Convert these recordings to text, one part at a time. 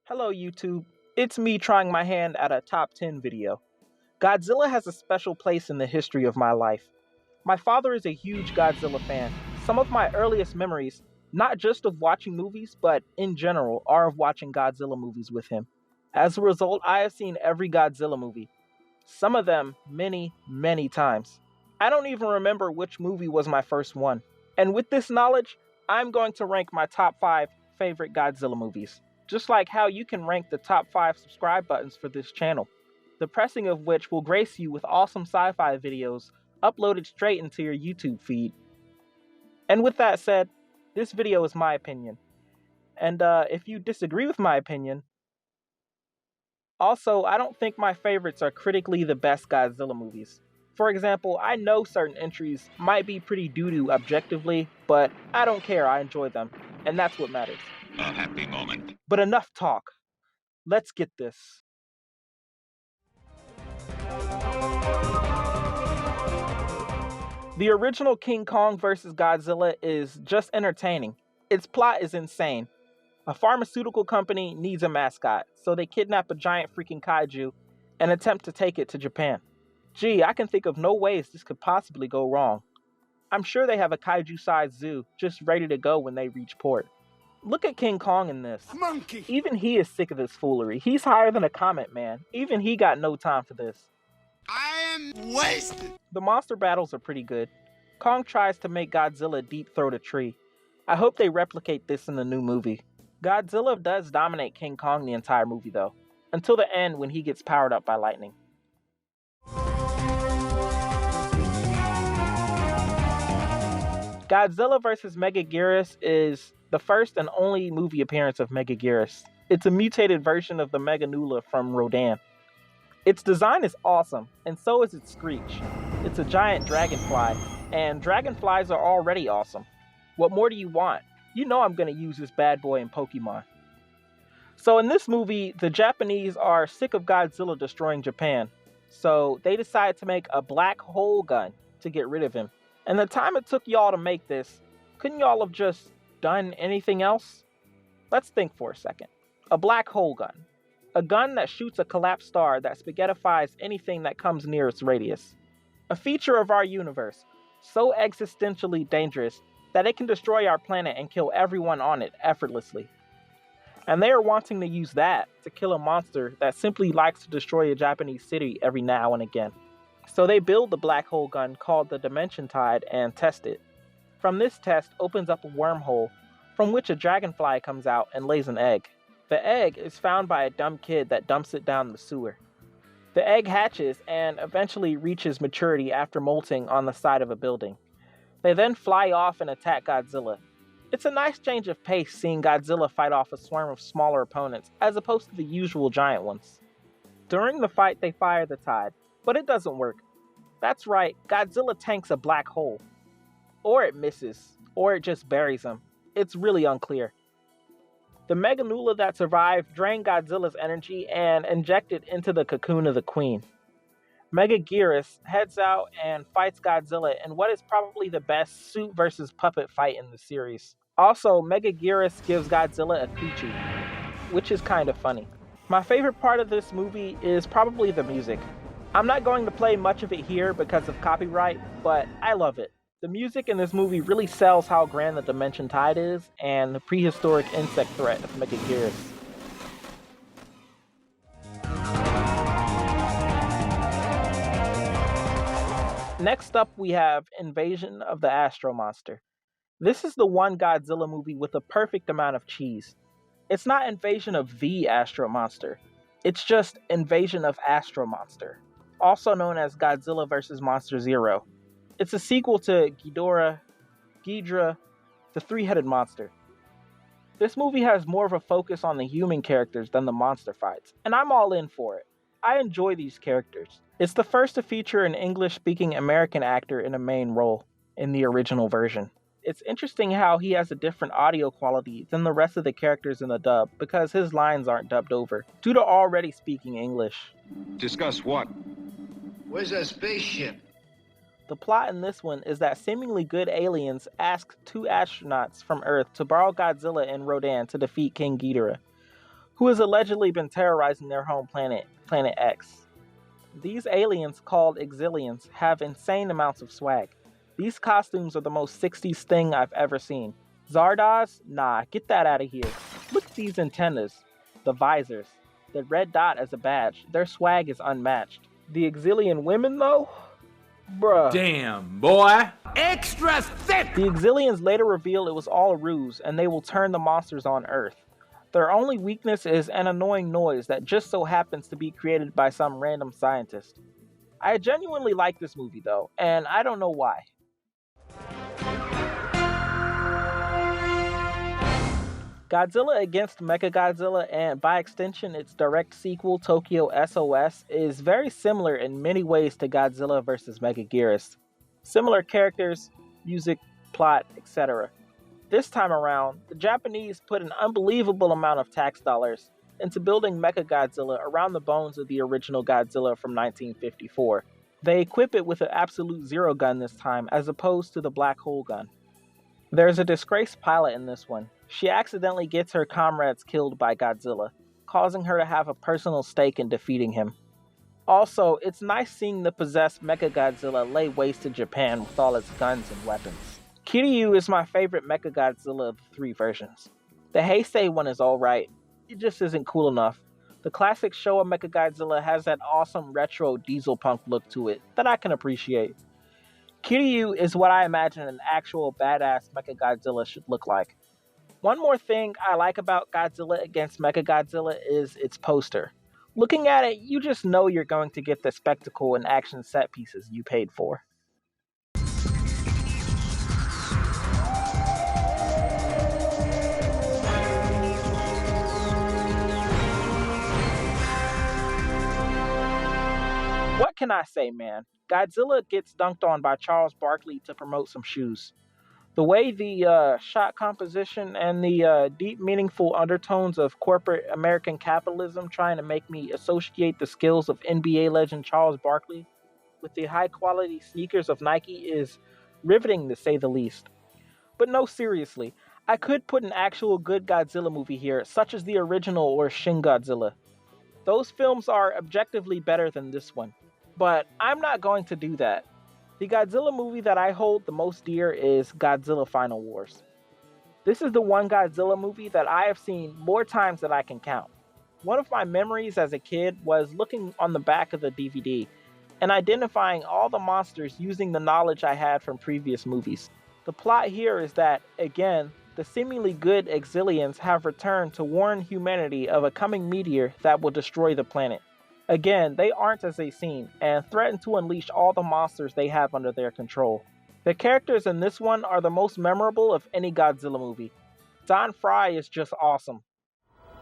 Hello YouTube, it's me trying my hand at a top 10 video. Godzilla has a special place in the history of my life. My father is a huge Godzilla fan. Some of my earliest memories, not just of watching movies, but in general, are of watching Godzilla movies with him. As a result, I have seen every Godzilla movie. Some of them many, many times. I don't even remember which movie was my first one. And with this knowledge, I'm going to rank my top 5 favorite Godzilla movies. Just like how you can rank the top 5 subscribe buttons for this channel, the pressing of which will grace you with awesome sci-fi videos uploaded straight into your YouTube feed. And with that said, this video is my opinion. And if you disagree with my opinion, also, I don't think my favorites are critically the best Godzilla movies. For example, I know certain entries might be pretty doo-doo objectively, but I don't care, I enjoy them, and that's what matters. A happy moment. But enough talk. Let's get this. The original King Kong vs. Godzilla is just entertaining. Its plot is insane. A pharmaceutical company needs a mascot, so they kidnap a giant freaking kaiju and attempt to take it to Japan. Gee, I can think of no ways this could possibly go wrong. I'm sure they have a kaiju-sized zoo just ready to go when they reach port. Look at King Kong in this. Monkey! Even he is sick of this foolery. He's higher than a comet, man. Even he got no time for this. I am wasted! The monster battles are pretty good. Kong tries to make Godzilla deep-throat a tree. I hope they replicate this in the new movie. Godzilla does dominate King Kong the entire movie though, until the end when he gets powered up by lightning. Godzilla vs. Mecha is the first and only movie appearance of Mecha. It's a mutated version of the Meganula from Rodan. Its design is awesome, and so is its screech. It's a giant dragonfly, and dragonflies are already awesome. What more do you want? You know I'm going to use this bad boy in Pokemon. So in this movie, the Japanese are sick of Godzilla destroying Japan, so they decide to make a black hole gun to get rid of him. And the time it took y'all to make this, couldn't y'all have just done anything else? Let's think for a second. A black hole gun. A gun that shoots a collapsed star that spaghettifies anything that comes near its radius. A feature of our universe, so existentially dangerous that it can destroy our planet and kill everyone on it effortlessly. And they are wanting to use that to kill a monster that simply likes to destroy a Japanese city every now and again. So they build the black hole gun called the Dimension Tide and test it. From this test opens up a wormhole from which a dragonfly comes out and lays an egg. The egg is found by a dumb kid that dumps it down the sewer. The egg hatches and eventually reaches maturity after molting on the side of a building. They then fly off and attack Godzilla. It's a nice change of pace seeing Godzilla fight off a swarm of smaller opponents as opposed to the usual giant ones. During the fight they fire the tide, but it doesn't work. That's right, Godzilla tanks a black hole. Or it misses, or it just buries him. It's really unclear. The Meganula that survived drained Godzilla's energy and injected into the cocoon of the queen. Mecha heads out and fights Godzilla in what is probably the best suit versus puppet fight in the series. Also, Mecha gives Godzilla a coochie, which is kind of funny. My favorite part of this movie is probably the music. I'm not going to play much of it here because of copyright, but I love it. The music in this movie really sells how grand the Dimension Tide is and the prehistoric insect threat of Mecha. Next up we have Invasion of the Astro Monster. This is the one Godzilla movie with a perfect amount of cheese. It's not Invasion of the Astro Monster, it's just Invasion of Astro Monster, also known as Godzilla vs. Monster Zero. It's a sequel to Ghidorah, the three-headed monster. This movie has more of a focus on the human characters than the monster fights, and I'm all in for it. I enjoy these characters. It's the first to feature an English-speaking American actor in a main role in the original version. It's interesting how he has a different audio quality than the rest of the characters in the dub because his lines aren't dubbed over, due to already speaking English. Discuss what? Where's that spaceship? The plot in this one is that seemingly good aliens ask two astronauts from Earth to borrow Godzilla and Rodan to defeat King Ghidorah. who has allegedly been terrorizing their home planet, Planet X. These aliens, called Exilians, have insane amounts of swag. These costumes are the most 60s thing I've ever seen. Zardoz? Nah, get that out of here. Look at these antennas, the visors, the red dot as a badge. Their swag is unmatched. The Exilian women, though? Bruh. Damn, boy. Extra thick! The Exilians later reveal it was all a ruse, and they will turn the monsters on Earth. Their only weakness is an annoying noise that just so happens to be created by some random scientist. I genuinely like this movie though, and I don't know why. Godzilla against Mechagodzilla, and by extension its direct sequel Tokyo SOS, is very similar in many ways to Godzilla vs. Megaguirus. Similar characters, music, plot, etc. This time around, the Japanese put an unbelievable amount of tax dollars into building Mechagodzilla around the bones of the original Godzilla from 1954. They equip it with an Absolute Zero gun this time, as opposed to the Black Hole gun. There's a disgraced pilot in this one. She accidentally gets her comrades killed by Godzilla, causing her to have a personal stake in defeating him. Also, it's nice seeing the possessed Mechagodzilla lay waste to Japan with all its guns and weapons. Kiryu is my favorite Mechagodzilla of the three versions. The Heisei one is alright, it just isn't cool enough. The classic Showa Mechagodzilla has that awesome retro diesel punk look to it that I can appreciate. Kiryu is what I imagine an actual badass Mechagodzilla should look like. One more thing I like about Godzilla against Mechagodzilla is its poster. Looking at it, you just know you're going to get the spectacle and action set pieces you paid for. What can I say, man? Godzilla gets dunked on by Charles Barkley to promote some shoes. The way the shot composition and the deep, meaningful undertones of corporate American capitalism trying to make me associate the skills of NBA legend Charles Barkley with the high-quality sneakers of Nike is riveting, to say the least. But no, seriously, I could put an actual good Godzilla movie here, such as the original or Shin Godzilla. Those films are objectively better than this one. But I'm not going to do that. The Godzilla movie that I hold the most dear is Godzilla Final Wars. This is the one Godzilla movie that I have seen more times than I can count. One of my memories as a kid was looking on the back of the DVD and identifying all the monsters using the knowledge I had from previous movies. The plot here is that, again, the seemingly good Exilians have returned to warn humanity of a coming meteor that will destroy the planet. Again, they aren't as they seem, and threaten to unleash all the monsters they have under their control. The characters in this one are the most memorable of any Godzilla movie. Don Frye is just awesome.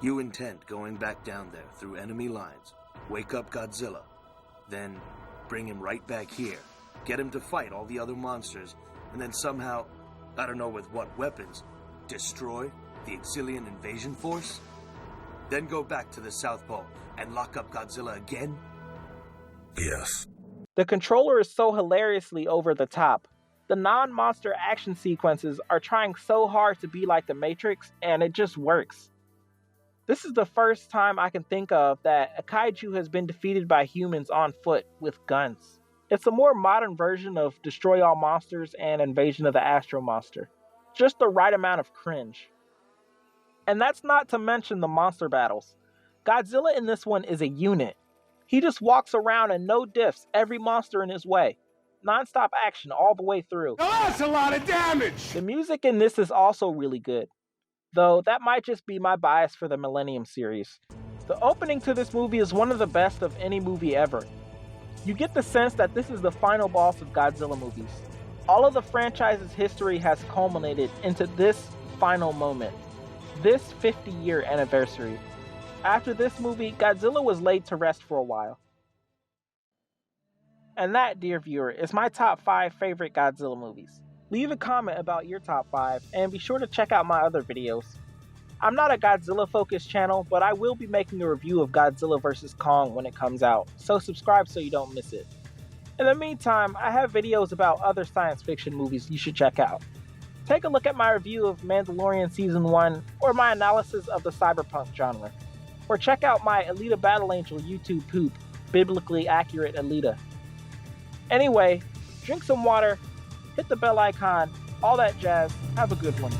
You intend going back down there through enemy lines, wake up Godzilla, then bring him right back here, get him to fight all the other monsters, and then somehow, I don't know with what weapons, destroy the Exilian invasion force? Then go back to the South Pole and lock up Godzilla again? Yes. The controller is so hilariously over the top. The non-monster action sequences are trying so hard to be like the Matrix, and it just works. This is the first time I can think of that a kaiju has been defeated by humans on foot with guns. It's a more modern version of Destroy All Monsters and Invasion of the Astro Monster. Just the right amount of cringe. And that's not to mention the monster battles. Godzilla in this one is a unit. He just walks around and no diffs every monster in his way. Non-stop action all the way through. Oh, that's a lot of damage! The music in this is also really good. Though that might just be my bias for the Millennium series. The opening to this movie is one of the best of any movie ever. You get the sense that this is the final boss of Godzilla movies. All of the franchise's history has culminated into this final moment. This 50-year anniversary. After this movie, Godzilla was laid to rest for a while. And that, dear viewer, is my top 5 favorite Godzilla movies. Leave a comment about your top 5, and be sure to check out my other videos. I'm not a Godzilla-focused channel, but I will be making a review of Godzilla vs. Kong when it comes out, so subscribe so you don't miss it. In the meantime, I have videos about other science fiction movies you should check out. Take a look at my review of Mandalorian Season 1, or my analysis of the cyberpunk genre. Or check out my Alita Battle Angel YouTube poop, Biblically Accurate Alita. Anyway, drink some water, hit the bell icon, all that jazz. Have a good one.